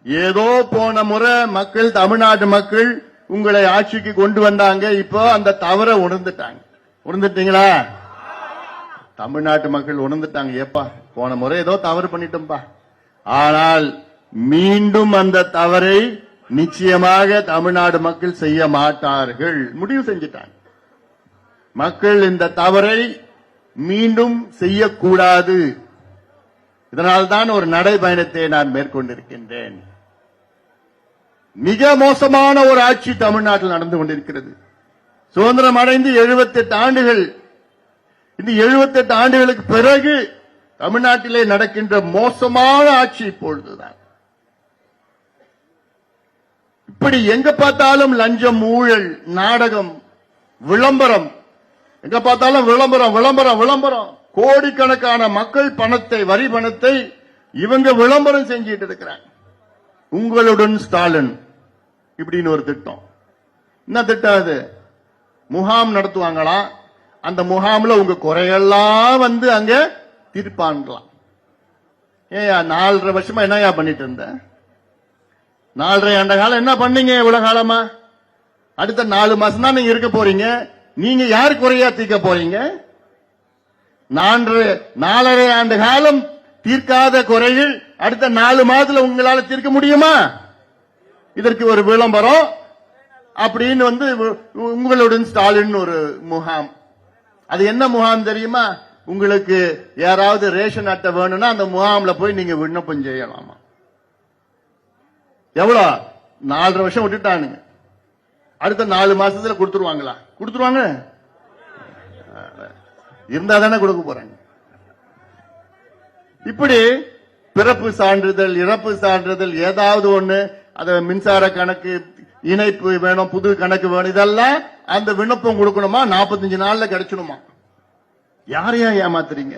ஏதோ போன முறை மக்கள், தமிழ்நாட்டு மக்கள் உங்களை ஆட்சிக்கு கொண்டு வந்தாங்க. இப்போ அந்த தவறை உணர்ந்துட்டாங்க. உணர்ந்துட்டீங்களா? தமிழ்நாட்டு மக்கள் உணர்ந்துட்டாங்க. ஏப்பா போன முறை ஏதோ தவறு பண்ணிட்டோம்பா, ஆனால் மீண்டும் அந்த தவறை நிச்சயமாக தமிழ்நாடு மக்கள் செய்ய மாட்டார்கள். முடிவு செஞ்சிட்டாங்க. மக்கள் இந்த தவறை மீண்டும் செய்யக்கூடாது. இதனால்தான் ஒரு நடைபயணத்தை நான் மேற்கொண்டிருக்கின்றேன். மிக மோசமான ஒரு ஆட்சி தமிழ்நாட்டில் நடந்து கொண்டிருக்கிறது. சுதந்திரம் அடைந்து 78 ஆண்டுகள். இந்த 78 ஆண்டுகளுக்கு பிறகு தமிழ்நாட்டிலே நடக்கின்ற மோசமான ஆட்சி இப்பொழுதுதான். இப்படி எங்க பார்த்தாலும் லஞ்சம், ஊழல், நாடகம், விளம்பரம், எங்க பார்த்தாலும் விளம்பரம் விளம்பரம் விளம்பரம். கோடிக்கணக்கான மக்கள் பணத்தை, வரி பணத்தை இவங்க விளம்பரம் செஞ்சிட்டு இருக்கிறாங்க. உங்களுடன் ஸ்டாலின் இப்படின்னு ஒரு திட்டம். என்ன திட்டம் அது? முகாம் நடத்துவாங்களா? அந்த முகாம்ல உங்க குறையெல்லாம் வந்து அங்க தீர்ப்பான்கலாம். ஏயா 4.5 வருஷமா என்னையா பண்ணிட்டு இருந்த? 4.5 ஆண்டு காலம் என்ன பண்ணீங்க? இவ்வளவு காலமா? அடுத்த 4 மாசம் தான் நீங்க இருக்க போறீங்க. நீங்க யாரு குறையா தீர்க்க போறீங்க? 4.5 ஆண்டு காலம் தீர்க்காத குறைகள் அடுத்த 4 மாதத்துல உங்களால தீர்க்க முடியுமா? இதற்கு ஒரு விளம்பரம் அப்படின்னு வந்து உங்களுடன் ஸ்டாலின் ஒரு முகாம். அது என்ன முகாம் தெரியுமா? உங்களுக்கு யாராவது ரேஷன் அட்டை வேணும்னா அந்த முகாம்ல போய் நீங்க விண்ணப்பம் செய்யலாமா? எவ்வளவு? 4.5 வருஷம் விட்டுட்டானுங்க. அடுத்த 4 மாசத்துல கொடுத்துருவாங்களா? கொடுத்துருவாங்க. இருந்தா தானே கொடுக்க போறாங்க. இப்படி பிறப்பு சான்றிதழ், இறப்பு சான்றிதழ், ஏதாவது ஒண்ணு, அது மின்சார கணக்கு, இணைப்பு வேணும், புது கணக்கு வேணும், இதெல்லாம் அந்த விண்ணப்பம் கொடுக்கணுமா? 45 நாள்ல கிடைச்சணுமா? யாரையா ஏமாத்துறீங்க?